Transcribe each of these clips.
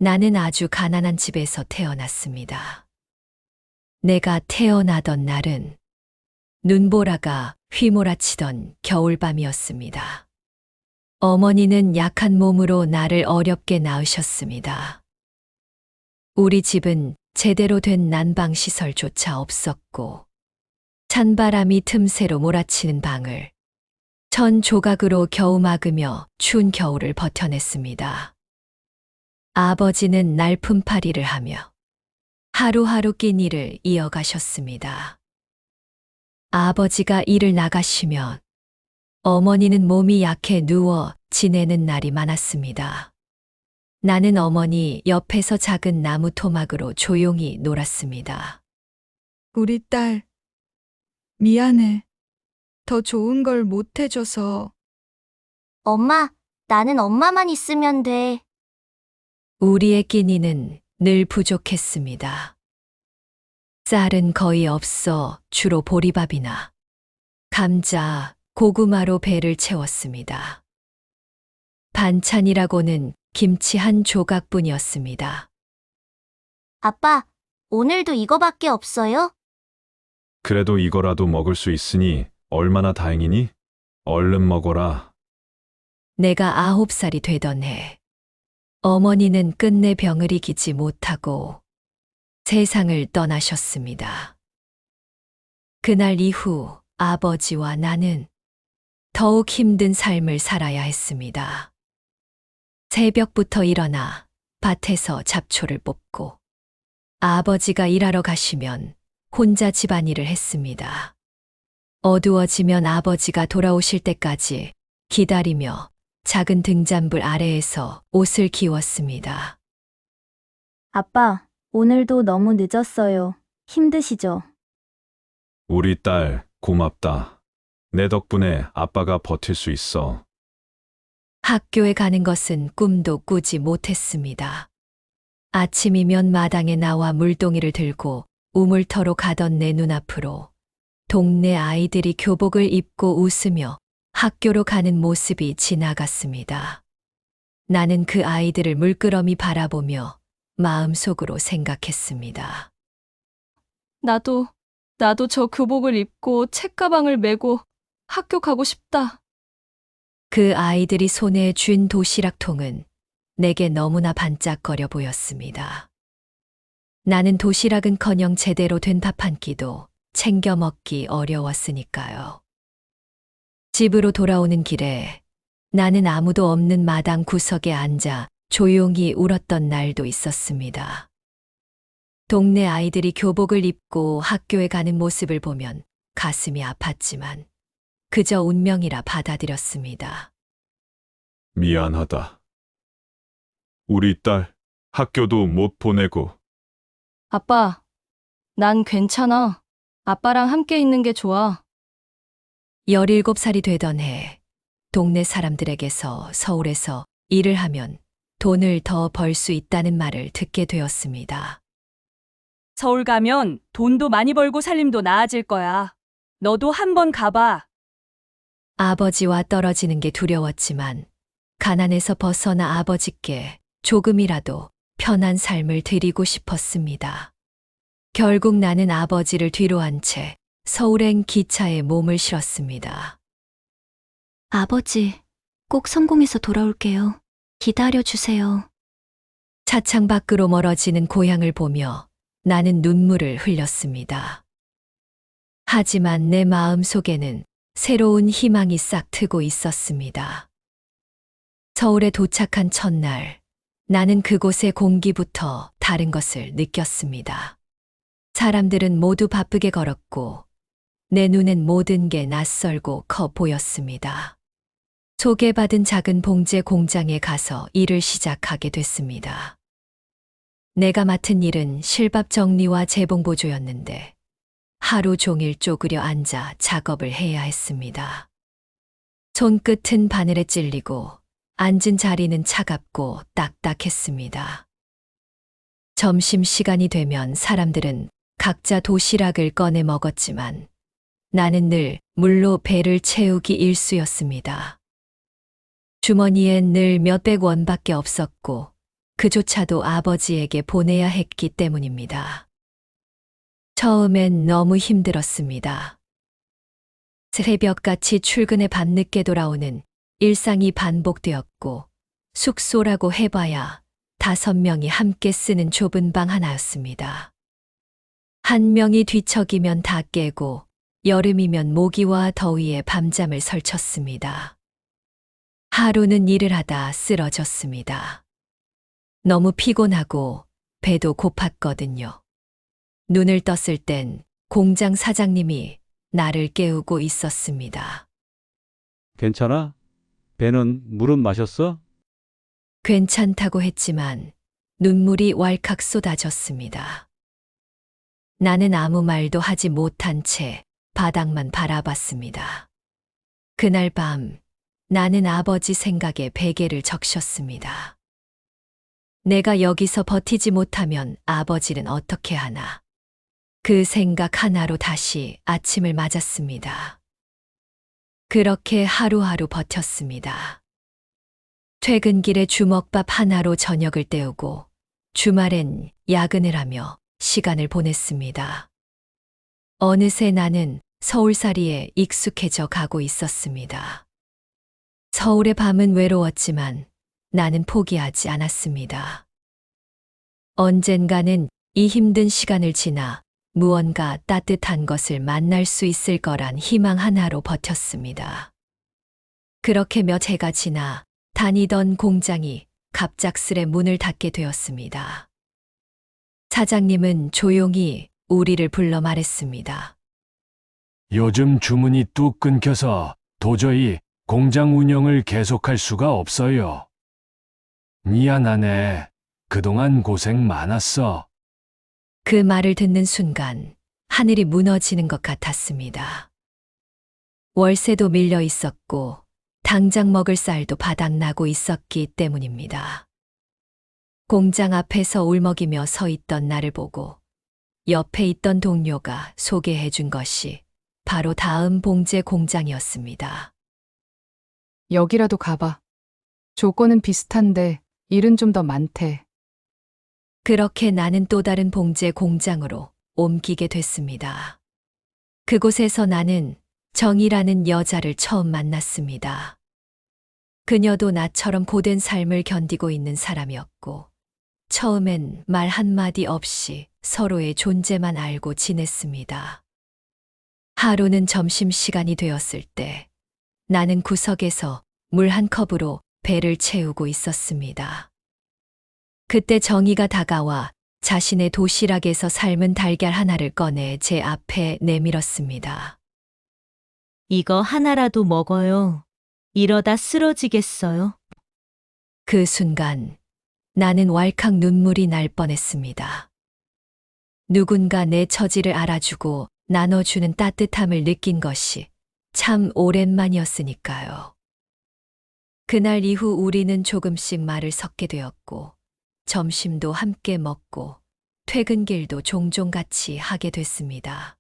나는 아주 가난한 집에서 태어났습니다. 내가 태어나던 날은 눈보라가 휘몰아치던 겨울밤이었습니다. 어머니는 약한 몸으로 나를 어렵게 낳으셨습니다. 우리 집은 제대로 된 난방시설조차 없었고, 찬바람이 틈새로 몰아치는 방을 천 조각으로 겨우 막으며 추운 겨울을 버텨냈습니다. 아버지는 날품팔이를 하며 하루하루 끼니를 이어가셨습니다. 아버지가 일을 나가시면 어머니는 몸이 약해 누워 지내는 날이 많았습니다. 나는 어머니 옆에서 작은 나무 토막으로 조용히 놀았습니다. 우리 딸, 미안해. 더 좋은 걸 못 해줘서. 엄마, 나는 엄마만 있으면 돼. 우리의 끼니는 늘 부족했습니다. 쌀은 거의 없어 주로 보리밥이나 감자, 고구마로 배를 채웠습니다. 반찬이라고는 김치 한 조각뿐이었습니다. 아빠, 오늘도 이거밖에 없어요? 그래도 이거라도 먹을 수 있으니 얼마나 다행이니? 얼른 먹어라. 내가 9살이 되던 해, 어머니는 끝내 병을 이기지 못하고 세상을 떠나셨습니다. 그날 이후 아버지와 나는 더욱 힘든 삶을 살아야 했습니다. 새벽부터 일어나 밭에서 잡초를 뽑고 아버지가 일하러 가시면 혼자 집안일을 했습니다. 어두워지면 아버지가 돌아오실 때까지 기다리며 작은 등잔불 아래에서 옷을 기웠습니다. 아빠, 오늘도 너무 늦었어요. 힘드시죠? 우리 딸, 고맙다. 내 덕분에 아빠가 버틸 수 있어. 학교에 가는 것은 꿈도 꾸지 못했습니다. 아침이면 마당에 나와 물동이를 들고 우물터로 가던 내 눈앞으로 동네 아이들이 교복을 입고 웃으며 학교로 가는 모습이 지나갔습니다. 나는 그 아이들을 물끄러미 바라보며 마음속으로 생각했습니다. 나도 저 교복을 입고 책가방을 메고 학교 가고 싶다. 그 아이들이 손에 쥔 도시락통은 내게 너무나 반짝거려 보였습니다. 나는 도시락은커녕 제대로 된 밥 한 끼도 챙겨 먹기 어려웠으니까요. 집으로 돌아오는 길에 나는 아무도 없는 마당 구석에 앉아 조용히 울었던 날도 있었습니다. 동네 아이들이 교복을 입고 학교에 가는 모습을 보면 가슴이 아팠지만 그저 운명이라 받아들였습니다. 미안하다. 우리 딸, 학교도 못 보내고. 아빠, 난 괜찮아. 아빠랑 함께 있는 게 좋아. 17살이 되던 해, 동네 사람들에게서 서울에서 일을 하면 돈을 더 벌 수 있다는 말을 듣게 되었습니다. 서울 가면 돈도 많이 벌고 살림도 나아질 거야. 너도 한번 가봐. 아버지와 떨어지는 게 두려웠지만 가난에서 벗어나 아버지께 조금이라도 편한 삶을 드리고 싶었습니다. 결국 나는 아버지를 뒤로 한 채 서울행 기차에 몸을 실었습니다. 아버지, 꼭 성공해서 돌아올게요. 기다려주세요. 차창 밖으로 멀어지는 고향을 보며 나는 눈물을 흘렸습니다. 하지만 내 마음 속에는 새로운 희망이 싹 트고 있었습니다. 서울에 도착한 첫날, 나는 그곳의 공기부터 다른 것을 느꼈습니다. 사람들은 모두 바쁘게 걸었고, 내 눈엔 모든 게 낯설고 커 보였습니다. 소개받은 작은 봉제 공장에 가서 일을 시작하게 됐습니다. 내가 맡은 일은 실밥 정리와 재봉 보조였는데 하루 종일 쪼그려 앉아 작업을 해야 했습니다. 손끝은 바늘에 찔리고 앉은 자리는 차갑고 딱딱했습니다. 점심시간이 되면 사람들은 각자 도시락을 꺼내 먹었지만 나는 늘 물로 배를 채우기 일쑤였습니다. 주머니엔 늘 몇백 원밖에 없었고 그조차도 아버지에게 보내야 했기 때문입니다. 처음엔 너무 힘들었습니다. 새벽같이 출근해 밤늦게 돌아오는 일상이 반복되었고, 숙소라고 해봐야 5명이 함께 쓰는 좁은 방 하나였습니다. 한 명이 뒤척이면 다 깨고, 여름이면 모기와 더위에 밤잠을 설쳤습니다. 하루는 일을 하다 쓰러졌습니다. 너무 피곤하고 배도 고팠거든요. 눈을 떴을 땐 공장 사장님이 나를 깨우고 있었습니다. 괜찮아? 배는 물은 마셨어? 괜찮다고 했지만 눈물이 왈칵 쏟아졌습니다. 나는 아무 말도 하지 못한 채 바닥만 바라봤습니다. 그날 밤 나는 아버지 생각에 베개를 적셨습니다. 내가 여기서 버티지 못하면 아버지는 어떻게 하나. 그 생각 하나로 다시 아침을 맞았습니다. 그렇게 하루하루 버텼습니다. 퇴근길에 주먹밥 하나로 저녁을 때우고 주말엔 야근을 하며 시간을 보냈습니다. 어느새 나는 서울살이에 익숙해져 가고 있었습니다. 서울의 밤은 외로웠지만 나는 포기하지 않았습니다. 언젠가는 이 힘든 시간을 지나 무언가 따뜻한 것을 만날 수 있을 거란 희망 하나로 버텼습니다. 그렇게 몇 해가 지나 다니던 공장이 갑작스레 문을 닫게 되었습니다. 사장님은 조용히 우리를 불러 말했습니다. 요즘 주문이 뚝 끊겨서 도저히 공장 운영을 계속할 수가 없어요. 미안하네. 그동안 고생 많았어. 그 말을 듣는 순간 하늘이 무너지는 것 같았습니다. 월세도 밀려 있었고 당장 먹을 쌀도 바닥나고 있었기 때문입니다. 공장 앞에서 울먹이며 서 있던 나를 보고 옆에 있던 동료가 소개해 준 것이 바로 다음 봉제 공장이었습니다. 여기라도 가봐. 조건은 비슷한데 일은 좀 더 많대. 그렇게 나는 또 다른 봉제 공장으로 옮기게 됐습니다. 그곳에서 나는 정이라는 여자를 처음 만났습니다. 그녀도 나처럼 고된 삶을 견디고 있는 사람이었고, 처음엔 말 한마디 없이 서로의 존재만 알고 지냈습니다. 하루는 점심시간이 되었을 때 나는 구석에서 물 한 컵으로 배를 채우고 있었습니다. 그때 정희가 다가와 자신의 도시락에서 삶은 달걀 하나를 꺼내 제 앞에 내밀었습니다. 이거 하나라도 먹어요. 이러다 쓰러지겠어요. 그 순간 나는 왈칵 눈물이 날 뻔했습니다. 누군가 내 처지를 알아주고 나눠주는 따뜻함을 느낀 것이 참 오랜만이었으니까요. 그날 이후 우리는 조금씩 말을 섞게 되었고, 점심도 함께 먹고, 퇴근길도 종종 같이 하게 됐습니다.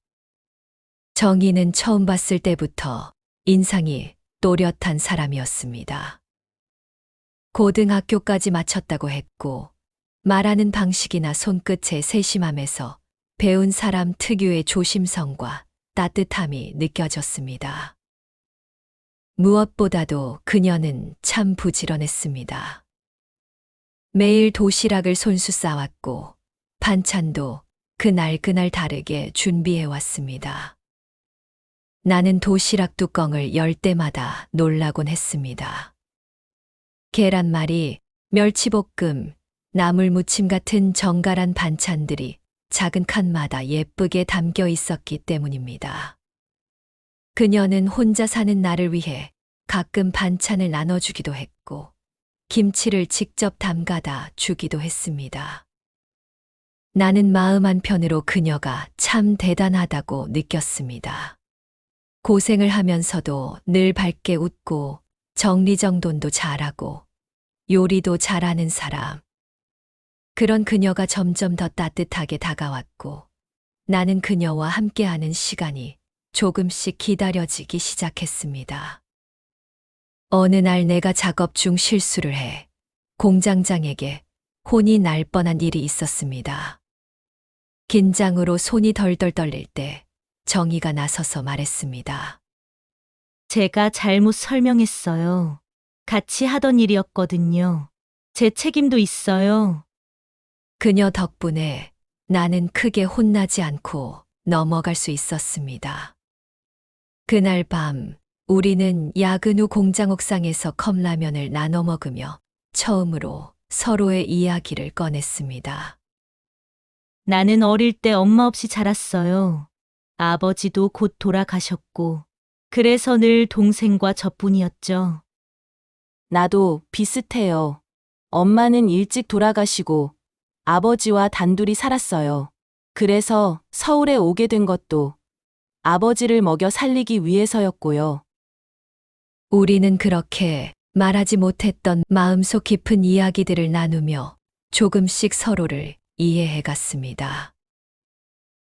정희는 처음 봤을 때부터 인상이 또렷한 사람이었습니다. 고등학교까지 마쳤다고 했고, 말하는 방식이나 손끝의 세심함에서 배운 사람 특유의 조심성과 따뜻함이 느껴졌습니다. 무엇보다도 그녀는 참 부지런했습니다. 매일 도시락을 손수 싸왔고, 반찬도 그날 다르게 준비해왔습니다. 나는 도시락 뚜껑을 열 때마다 놀라곤 했습니다. 계란말이, 멸치볶음, 나물무침 같은 정갈한 반찬들이 작은 칸마다 예쁘게 담겨 있었기 때문입니다. 그녀는 혼자 사는 나를 위해 가끔 반찬을 나눠주기도 했고, 김치를 직접 담가다 주기도 했습니다. 나는 마음 한편으로 그녀가 참 대단하다고 느꼈습니다. 고생을 하면서도 늘 밝게 웃고 정리정돈도 잘하고 요리도 잘하는 사람. 그런 그녀가 점점 더 따뜻하게 다가왔고, 나는 그녀와 함께하는 시간이 조금씩 기다려지기 시작했습니다. 어느 날 내가 작업 중 실수를 해 공장장에게 혼이 날 뻔한 일이 있었습니다. 긴장으로 손이 덜덜 떨릴 때 정희가 나서서 말했습니다. 제가 잘못 설명했어요. 같이 하던 일이었거든요. 제 책임도 있어요. 그녀 덕분에 나는 크게 혼나지 않고 넘어갈 수 있었습니다. 그날 밤 우리는 야근 후 공장 옥상에서 컵라면을 나눠 먹으며 처음으로 서로의 이야기를 꺼냈습니다. 나는 어릴 때 엄마 없이 자랐어요. 아버지도 곧 돌아가셨고, 그래서 늘 동생과 저뿐이었죠. 나도 비슷해요. 엄마는 일찍 돌아가시고 아버지와 단둘이 살았어요. 그래서 서울에 오게 된 것도 아버지를 먹여 살리기 위해서였고요. 우리는 그렇게 말하지 못했던 마음속 깊은 이야기들을 나누며 조금씩 서로를 이해해 갔습니다.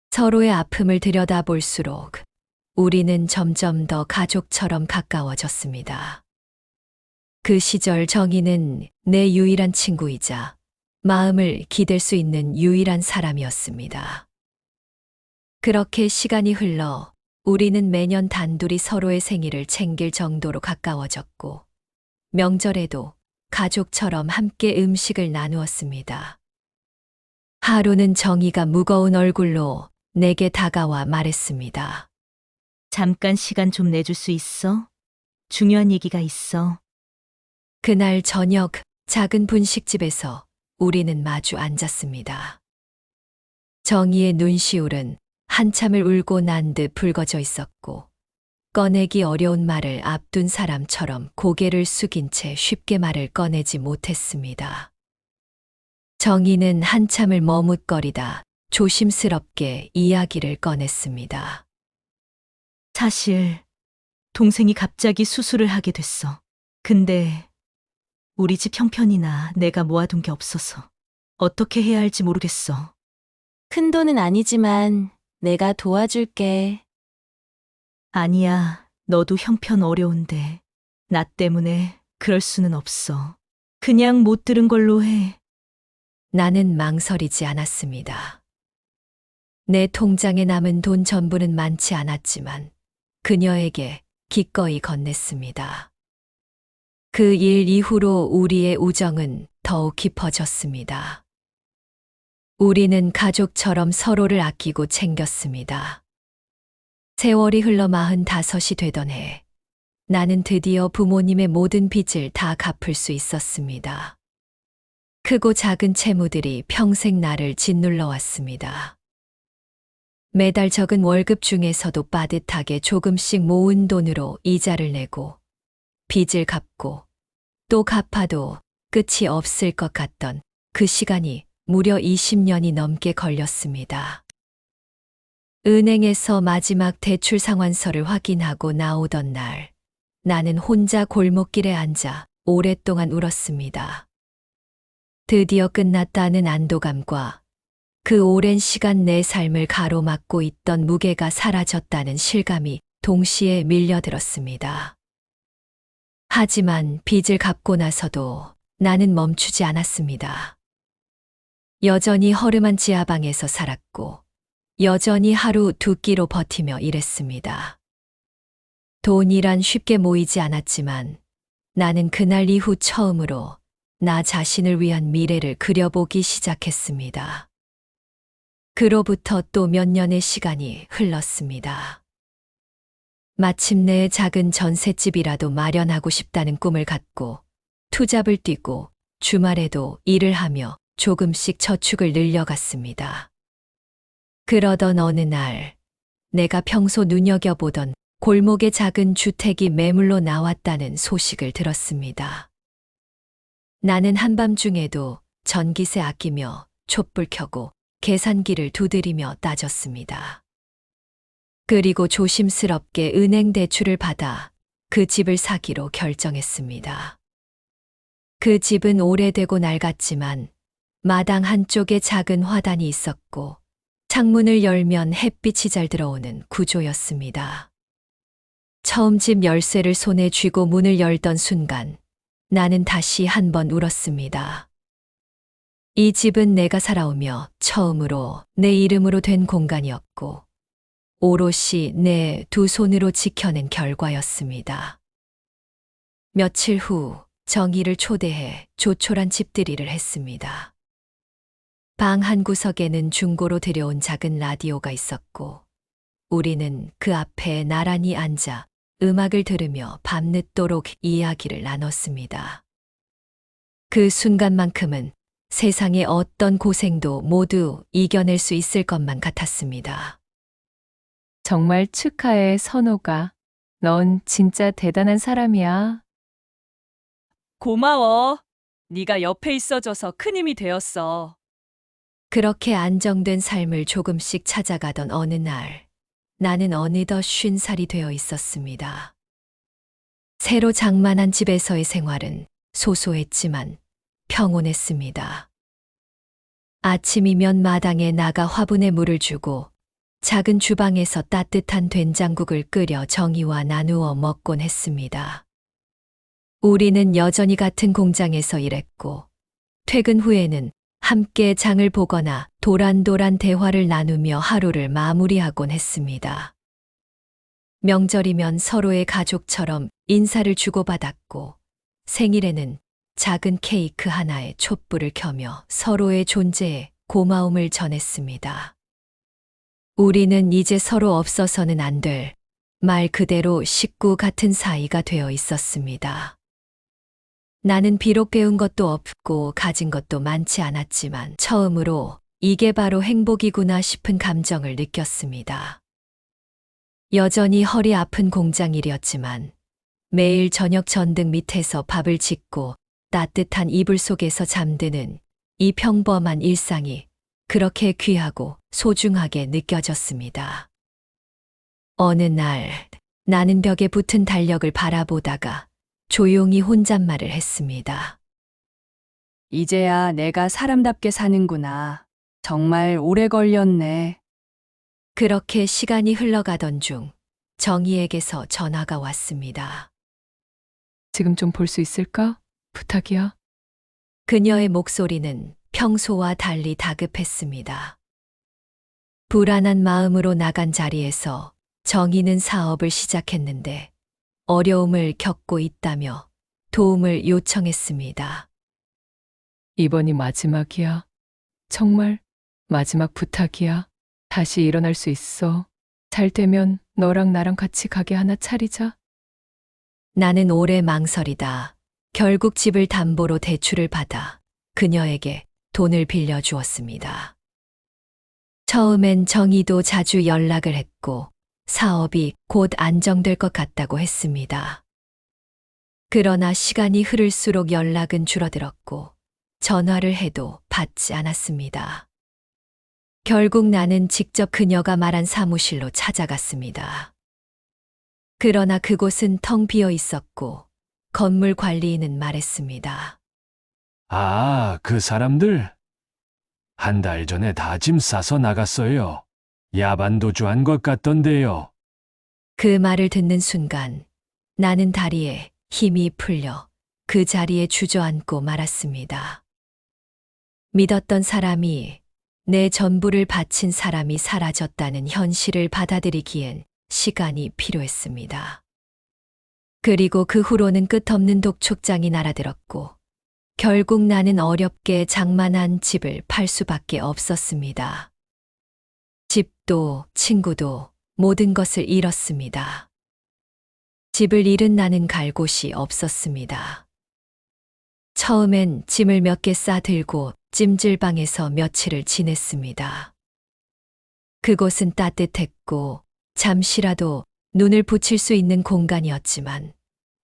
서로의 아픔을 들여다볼수록 우리는 점점 더 가족처럼 가까워졌습니다. 그 시절 정희는 내 유일한 친구이자 마음을 기댈 수 있는 유일한 사람이었습니다. 그렇게 시간이 흘러 우리는 매년 단둘이 서로의 생일을 챙길 정도로 가까워졌고, 명절에도 가족처럼 함께 음식을 나누었습니다. 하루는 정희가 무거운 얼굴로 내게 다가와 말했습니다. 잠깐 시간 좀 내줄 수 있어? 중요한 얘기가 있어. 그날 저녁 작은 분식집에서 우리는 마주 앉았습니다. 정희의 눈시울은 한참을 울고 난 듯 붉어져 있었고, 꺼내기 어려운 말을 앞둔 사람처럼 고개를 숙인 채 쉽게 말을 꺼내지 못했습니다. 정희는 한참을 머뭇거리다 조심스럽게 이야기를 꺼냈습니다. 사실 동생이 갑자기 수술을 하게 됐어. 근데 우리 집 형편이나 내가 모아둔 게 없어서 어떻게 해야 할지 모르겠어. 큰 돈은 아니지만 내가 도와줄게. 아니야, 너도 형편 어려운데 나 때문에 그럴 수는 없어. 그냥 못 들은 걸로 해. 나는 망설이지 않았습니다. 내 통장에 남은 돈 전부는 많지 않았지만 그녀에게 기꺼이 건넸습니다. 그 일 이후로 우리의 우정은 더욱 깊어졌습니다. 우리는 가족처럼 서로를 아끼고 챙겼습니다. 세월이 흘러 45이 되던 해, 나는 드디어 부모님의 모든 빚을 다 갚을 수 있었습니다. 크고 작은 채무들이 평생 나를 짓눌러 왔습니다. 매달 적은 월급 중에서도 빠듯하게 조금씩 모은 돈으로 이자를 내고 빚을 갚고 또 갚아도 끝이 없을 것 같던 그 시간이 무려 20년이 넘게 걸렸습니다. 은행에서 마지막 대출 상환서를 확인하고 나오던 날, 나는 혼자 골목길에 앉아 오랫동안 울었습니다. 드디어 끝났다는 안도감과 그 오랜 시간 내 삶을 가로막고 있던 무게가 사라졌다는 실감이 동시에 밀려들었습니다. 하지만 빚을 갚고 나서도 나는 멈추지 않았습니다. 여전히 허름한 지하방에서 살았고, 여전히 하루 두 끼로 버티며 일했습니다. 돈이란 쉽게 모이지 않았지만 나는 그날 이후 처음으로 나 자신을 위한 미래를 그려보기 시작했습니다. 그로부터 또 몇 년의 시간이 흘렀습니다. 마침내 작은 전셋집이라도 마련하고 싶다는 꿈을 갖고 투잡을 뛰고 주말에도 일을 하며 조금씩 저축을 늘려갔습니다. 그러던 어느 날, 내가 평소 눈여겨보던 골목의 작은 주택이 매물로 나왔다는 소식을 들었습니다. 나는 한밤중에도 전기세 아끼며 촛불 켜고 계산기를 두드리며 따졌습니다. 그리고 조심스럽게 은행 대출을 받아 그 집을 사기로 결정했습니다. 그 집은 오래되고 낡았지만 마당 한쪽에 작은 화단이 있었고 창문을 열면 햇빛이 잘 들어오는 구조였습니다. 처음 집 열쇠를 손에 쥐고 문을 열던 순간 나는 다시 한 번 울었습니다. 이 집은 내가 살아오며 처음으로 내 이름으로 된 공간이었고, 오롯이 내 두 손으로 지켜낸 결과였습니다. 며칠 후 정희를 초대해 조촐한 집들이를 했습니다. 방 한 구석에는 중고로 들여온 작은 라디오가 있었고, 우리는 그 앞에 나란히 앉아 음악을 들으며 밤늦도록 이야기를 나눴습니다. 그 순간만큼은 세상의 어떤 고생도 모두 이겨낼 수 있을 것만 같았습니다. 정말 축하해, 선호가. 넌 진짜 대단한 사람이야. 고마워. 네가 옆에 있어줘서 큰 힘이 되었어. 그렇게 안정된 삶을 조금씩 찾아가던 어느 날, 나는 어느덧 50살이 되어 있었습니다. 새로 장만한 집에서의 생활은 소소했지만 평온했습니다. 아침이면 마당에 나가 화분에 물을 주고 작은 주방에서 따뜻한 된장국을 끓여 정희와 나누어 먹곤 했습니다. 우리는 여전히 같은 공장에서 일했고, 퇴근 후에는 함께 장을 보거나 도란도란 대화를 나누며 하루를 마무리하곤 했습니다. 명절이면 서로의 가족처럼 인사를 주고받았고, 생일에는 작은 케이크 하나에 촛불을 켜며 서로의 존재에 고마움을 전했습니다. 우리는 이제 서로 없어서는 안 될 말 그대로 식구 같은 사이가 되어 있었습니다. 나는 비록 배운 것도 없고 가진 것도 많지 않았지만 처음으로 이게 바로 행복이구나 싶은 감정을 느꼈습니다. 여전히 허리 아픈 공장 일이었지만 매일 저녁 전등 밑에서 밥을 짓고 따뜻한 이불 속에서 잠드는 이 평범한 일상이 그렇게 귀하고 소중하게 느껴졌습니다. 어느 날 나는 벽에 붙은 달력을 바라보다가 조용히 혼잣말을 했습니다. 이제야 내가 사람답게 사는구나. 정말 오래 걸렸네. 그렇게 시간이 흘러가던 중 정희에게서 전화가 왔습니다. 지금 좀 볼 수 있을까? 부탁이야. 그녀의 목소리는 평소와 달리 다급했습니다. 불안한 마음으로 나간 자리에서 정희는 사업을 시작했는데 어려움을 겪고 있다며 도움을 요청했습니다. 이번이 마지막이야. 정말 마지막 부탁이야. 다시 일어날 수 있어. 잘 되면 너랑 나랑 같이 가게 하나 차리자. 나는 오래 망설이다 결국 집을 담보로 대출을 받아 그녀에게 돈을 빌려주었습니다. 처음엔 정희도 자주 연락을 했고 사업이 곧 안정될 것 같다고 했습니다. 그러나 시간이 흐를수록 연락은 줄어들었고 전화를 해도 받지 않았습니다. 결국 나는 직접 그녀가 말한 사무실로 찾아갔습니다. 그러나 그곳은 텅 비어 있었고 건물 관리인은 말했습니다. 아, 그 사람들? 한 달 전에 다 짐 싸서 나갔어요. 야반도주한 것 같던데요. 그 말을 듣는 순간 나는 다리에 힘이 풀려 그 자리에 주저앉고 말았습니다. 믿었던 사람이, 내 전부를 바친 사람이 사라졌다는 현실을 받아들이기엔 시간이 필요했습니다. 그리고 그 후로는 끝없는 독촉장이 날아들었고 결국 나는 어렵게 장만한 집을 팔 수밖에 없었습니다. 집도 친구도 모든 것을 잃었습니다. 집을 잃은 나는 갈 곳이 없었습니다. 처음엔 짐을 몇 개 싸들고 찜질방에서 며칠을 지냈습니다. 그곳은 따뜻했고 잠시라도 눈을 붙일 수 있는 공간이었지만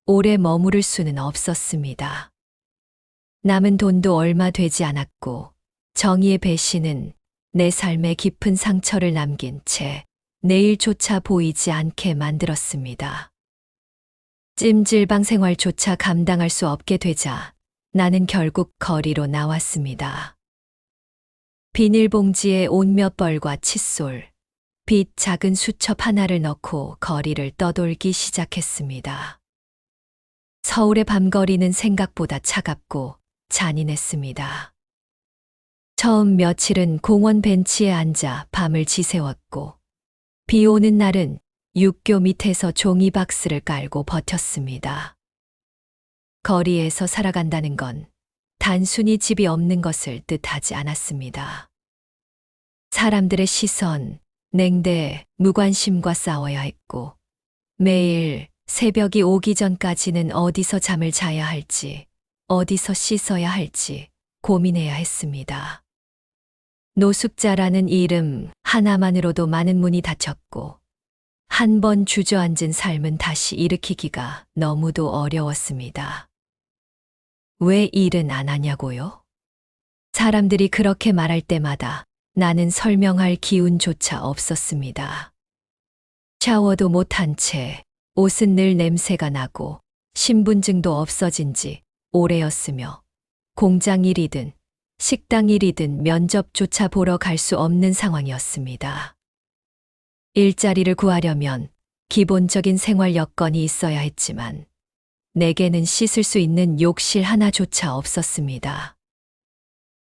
오래 머무를 수는 없었습니다. 남은 돈도 얼마 되지 않았고 정의의 배신은 내 삶에 깊은 상처를 남긴 채 내일조차 보이지 않게 만들었습니다. 찜질방 생활조차 감당할 수 없게 되자 나는 결국 거리로 나왔습니다. 비닐봉지에 옷 몇 벌과 칫솔, 빗 작은 수첩 하나를 넣고 거리를 떠돌기 시작했습니다. 서울의 밤거리는 생각보다 차갑고 잔인했습니다. 처음 며칠은 공원 벤치에 앉아 밤을 지새웠고, 비 오는 날은 육교 밑에서 종이 박스를 깔고 버텼습니다. 거리에서 살아간다는 건 단순히 집이 없는 것을 뜻하지 않았습니다. 사람들의 시선, 냉대, 무관심과 싸워야 했고, 매일 새벽이 오기 전까지는 어디서 잠을 자야 할지, 어디서 씻어야 할지 고민해야 했습니다. 노숙자라는 이름 하나만으로도 많은 문이 닫혔고, 한 번 주저앉은 삶은 다시 일으키기가 너무도 어려웠습니다. 왜 일은 안 하냐고요? 사람들이 그렇게 말할 때마다 나는 설명할 기운조차 없었습니다. 샤워도 못한 채 옷은 늘 냄새가 나고 신분증도 없어진 지 오래였으며 공장 일이든 식당 일이든 면접조차 보러 갈 수 없는 상황이었습니다. 일자리를 구하려면 기본적인 생활 여건이 있어야 했지만 내게는 씻을 수 있는 욕실 하나조차 없었습니다.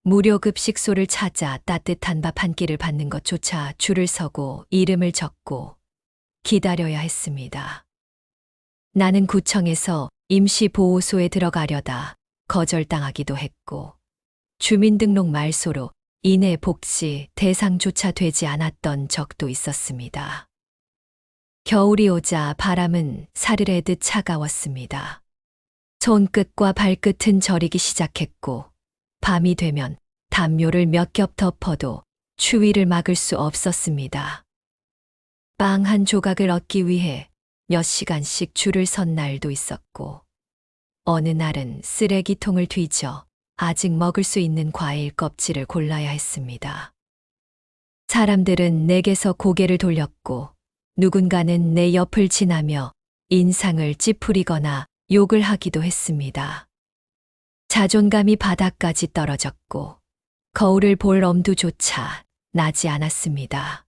무료 급식소를 찾아 따뜻한 밥 한 끼를 받는 것조차 줄을 서고 이름을 적고 기다려야 했습니다. 나는 구청에서 임시보호소에 들어가려다 거절당하기도 했고, 주민등록 말소로 인해 복지 대상조차 되지 않았던 적도 있었습니다. 겨울이 오자 바람은 사르르듯 차가웠습니다. 손끝과 발끝은 저리기 시작했고, 밤이 되면 담요를 몇 겹 덮어도 추위를 막을 수 없었습니다. 빵 한 조각을 얻기 위해 몇 시간씩 줄을 선 날도 있었고, 어느 날은 쓰레기통을 뒤져 아직 먹을 수 있는 과일 껍질을 골라야 했습니다. 사람들은 내게서 고개를 돌렸고, 누군가는 내 옆을 지나며 인상을 찌푸리거나 욕을 하기도 했습니다. 자존감이 바닥까지 떨어졌고, 거울을 볼 엄두조차 나지 않았습니다.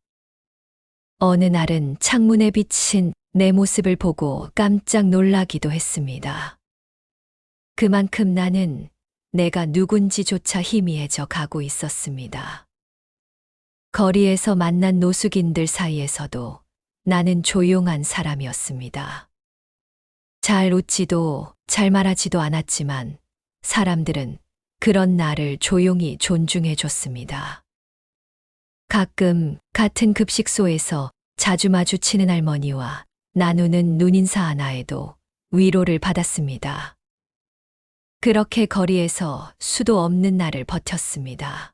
어느 날은 창문에 비친 내 모습을 보고 깜짝 놀라기도 했습니다. 그만큼 나는 내가 누군지조차 희미해져 가고 있었습니다. 거리에서 만난 노숙인들 사이에서도 나는 조용한 사람이었습니다. 잘 웃지도 잘 말하지도 않았지만 사람들은 그런 나를 조용히 존중해 줬습니다. 가끔 같은 급식소에서 자주 마주치는 할머니와 나누는 눈인사 하나에도 위로를 받았습니다. 그렇게 거리에서 수도 없는 날을 버텼습니다.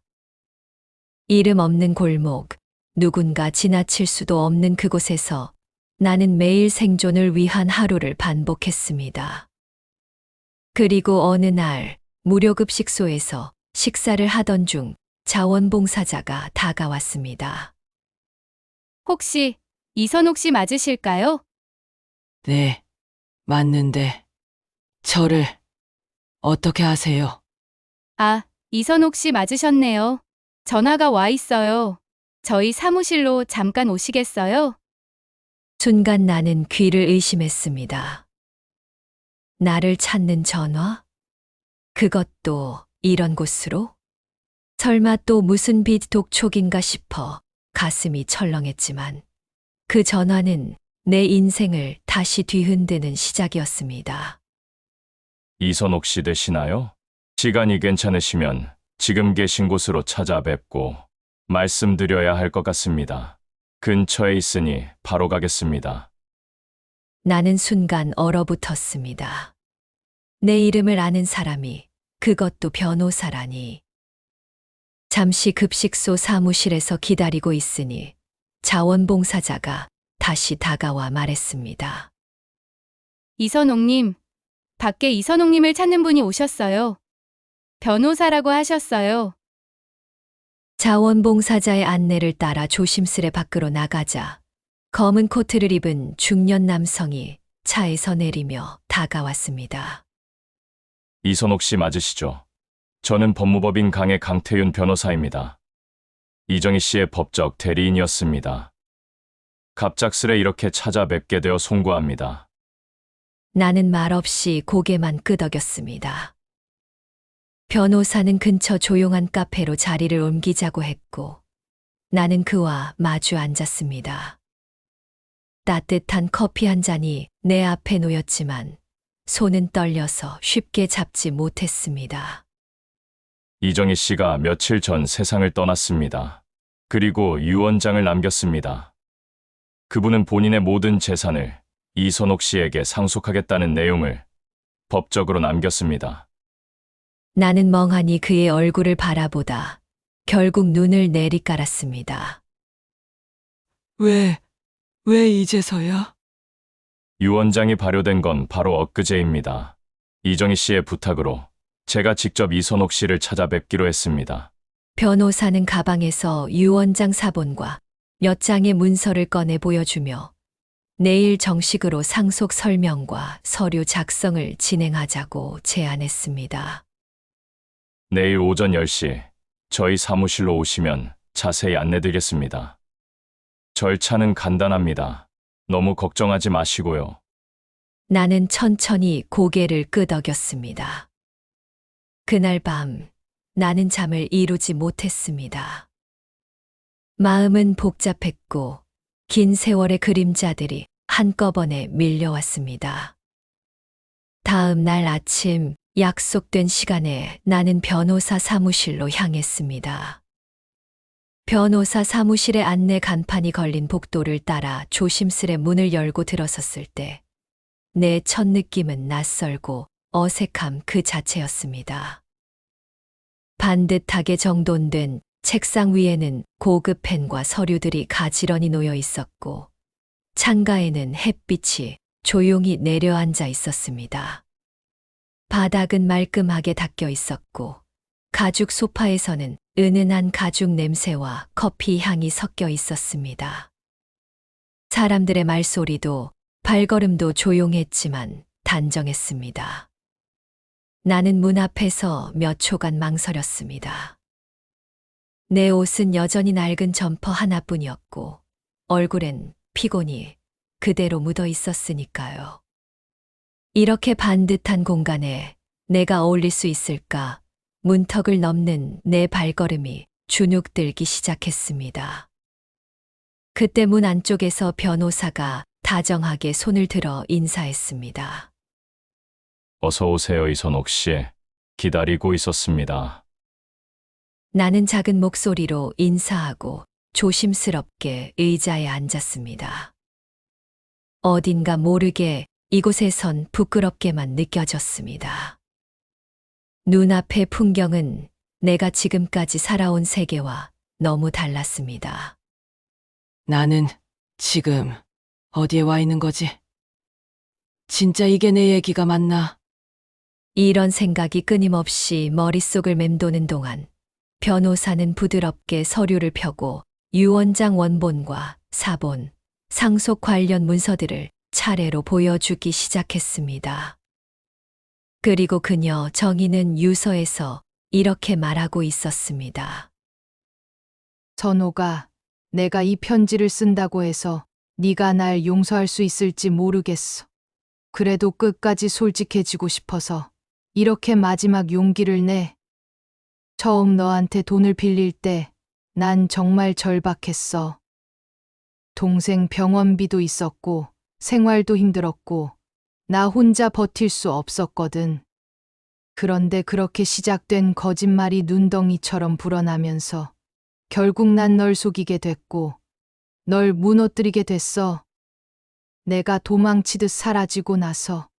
이름 없는 골목, 누군가 지나칠 수도 없는 그곳에서 나는 매일 생존을 위한 하루를 반복했습니다. 그리고 어느 날 무료급식소에서 식사를 하던 중 자원봉사자가 다가왔습니다. 혹시 이선옥 씨 맞으실까요? 네, 맞는데 저를 어떻게 아세요? 아, 이선옥 씨 맞으셨네요. 전화가 와 있어요. 저희 사무실로 잠깐 오시겠어요? 순간 나는 귀를 의심했습니다. 나를 찾는 전화? 그것도 이런 곳으로? 설마 또 무슨 빛 독촉인가 싶어 가슴이 철렁했지만 그 전화는 내 인생을 다시 뒤흔드는 시작이었습니다. 이선옥 씨 되시나요? 시간이 괜찮으시면 지금 계신 곳으로 찾아뵙고 말씀드려야 할 것 같습니다. 근처에 있으니 바로 가겠습니다. 나는 순간 얼어붙었습니다. 내 이름을 아는 사람이, 그것도 변호사라니. 잠시 급식소 사무실에서 기다리고 있으니 자원봉사자가 다시 다가와 말했습니다. 이선옥님, 밖에 이선옥님을 찾는 분이 오셨어요. 변호사라고 하셨어요. 자원봉사자의 안내를 따라 조심스레 밖으로 나가자 검은 코트를 입은 중년 남성이 차에서 내리며 다가왔습니다. 이선옥 씨 맞으시죠? 저는 법무법인 강의 강태윤 변호사입니다. 이정희 씨의 법적 대리인이었습니다. 갑작스레 이렇게 찾아뵙게 되어 송구합니다. 나는 말없이 고개만 끄덕였습니다. 변호사는 근처 조용한 카페로 자리를 옮기자고 했고, 나는 그와 마주 앉았습니다. 따뜻한 커피 한 잔이 내 앞에 놓였지만 손은 떨려서 쉽게 잡지 못했습니다. 이정희 씨가 며칠 전 세상을 떠났습니다. 그리고 유언장을 남겼습니다. 그분은 본인의 모든 재산을 이선옥 씨에게 상속하겠다는 내용을 법적으로 남겼습니다. 나는 멍하니 그의 얼굴을 바라보다 결국 눈을 내리깔았습니다. 왜 이제서야? 유언장이 발효된 건 바로 엊그제입니다. 이정희 씨의 부탁으로 제가 직접 이선옥 씨를 찾아뵙기로 했습니다. 변호사는 가방에서 유언장 사본과 몇 장의 문서를 꺼내 보여주며 내일 정식으로 상속 설명과 서류 작성을 진행하자고 제안했습니다. 내일 오전 10시 저희 사무실로 오시면 자세히 안내드리겠습니다. 절차는 간단합니다. 너무 걱정하지 마시고요. 나는 천천히 고개를 끄덕였습니다. 그날 밤 나는 잠을 이루지 못했습니다. 마음은 복잡했고 긴 세월의 그림자들이 한꺼번에 밀려왔습니다. 다음 날 아침 약속된 시간에 나는 변호사 사무실로 향했습니다. 변호사 사무실의 안내 간판이 걸린 복도를 따라 조심스레 문을 열고 들어섰을 때 내 첫 느낌은 낯설고 어색함 그 자체였습니다. 반듯하게 정돈된 책상 위에는 고급 펜과 서류들이 가지런히 놓여 있었고 창가에는 햇빛이 조용히 내려앉아 있었습니다. 바닥은 말끔하게 닦여 있었고 가죽 소파에서는 은은한 가죽 냄새와 커피 향이 섞여 있었습니다. 사람들의 말소리도 발걸음도 조용했지만 단정했습니다. 나는 문 앞에서 몇 초간 망설였습니다. 내 옷은 여전히 낡은 점퍼 하나뿐이었고 얼굴엔 피곤이 그대로 묻어 있었으니까요. 이렇게 반듯한 공간에 내가 어울릴 수 있을까? 문턱을 넘는 내 발걸음이 주눅들기 시작했습니다. 그때 문 안쪽에서 변호사가 다정하게 손을 들어 인사했습니다. 어서 오세요, 이선옥 씨. 기다리고 있었습니다. 나는 작은 목소리로 인사하고 조심스럽게 의자에 앉았습니다. 어딘가 모르게 이곳에선 부끄럽게만 느껴졌습니다. 눈앞의 풍경은 내가 지금까지 살아온 세계와 너무 달랐습니다. 나는 지금 어디에 와 있는 거지? 진짜 이게 내 얘기가 맞나? 이런 생각이 끊임없이 머릿속을 맴도는 동안 변호사는 부드럽게 서류를 펴고 유언장 원본과 사본, 상속 관련 문서들을 차례로 보여주기 시작했습니다. 그리고 그녀 정희는 유서에서 이렇게 말하고 있었습니다. 선호가 내가 이 편지를 쓴다고 해서 네가 날 용서할 수 있을지 모르겠어. 그래도 끝까지 솔직해지고 싶어서 이렇게 마지막 용기를 내. 처음 너한테 돈을 빌릴 때 난 정말 절박했어. 동생 병원비도 있었고 생활도 힘들었고 나 혼자 버틸 수 없었거든. 그런데 그렇게 시작된 거짓말이 눈덩이처럼 불어나면서 결국 난 널 속이게 됐고 널 무너뜨리게 됐어. 내가 도망치듯 사라지고 나서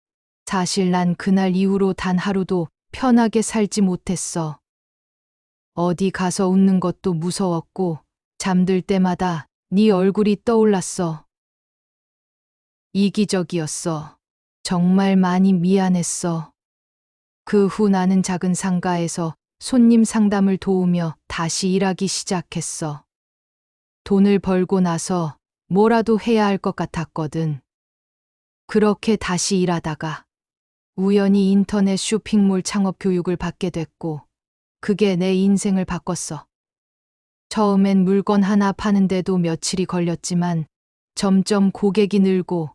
사실 난 그날 이후로 단 하루도 편하게 살지 못했어. 어디 가서 웃는 것도 무서웠고 잠들 때마다 네 얼굴이 떠올랐어. 이기적이었어. 정말 많이 미안했어. 그 후 나는 작은 상가에서 손님 상담을 도우며 다시 일하기 시작했어. 돈을 벌고 나서 뭐라도 해야 할 것 같았거든. 그렇게 다시 일하다가 우연히 인터넷 쇼핑몰 창업 교육을 받게 됐고 그게 내 인생을 바꿨어. 처음엔 물건 하나 파는데도 며칠이 걸렸지만 점점 고객이 늘고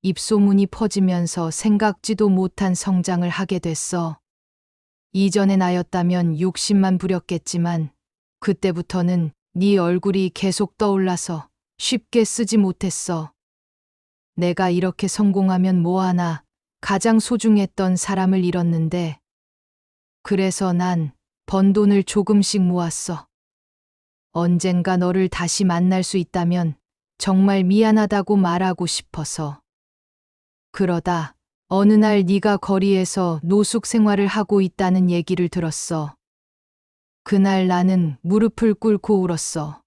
입소문이 퍼지면서 생각지도 못한 성장을 하게 됐어. 이전에 나였다면 욕심만 부렸겠지만 그때부터는 네 얼굴이 계속 떠올라서 쉽게 쓰지 못했어. 내가 이렇게 성공하면 뭐하나 가장 소중했던 사람을 잃었는데 그래서 난 번 돈을 조금씩 모았어. 언젠가 너를 다시 만날 수 있다면 정말 미안하다고 말하고 싶어서. 그러다 어느 날 네가 거리에서 노숙 생활을 하고 있다는 얘기를 들었어. 그날 나는 무릎을 꿇고 울었어.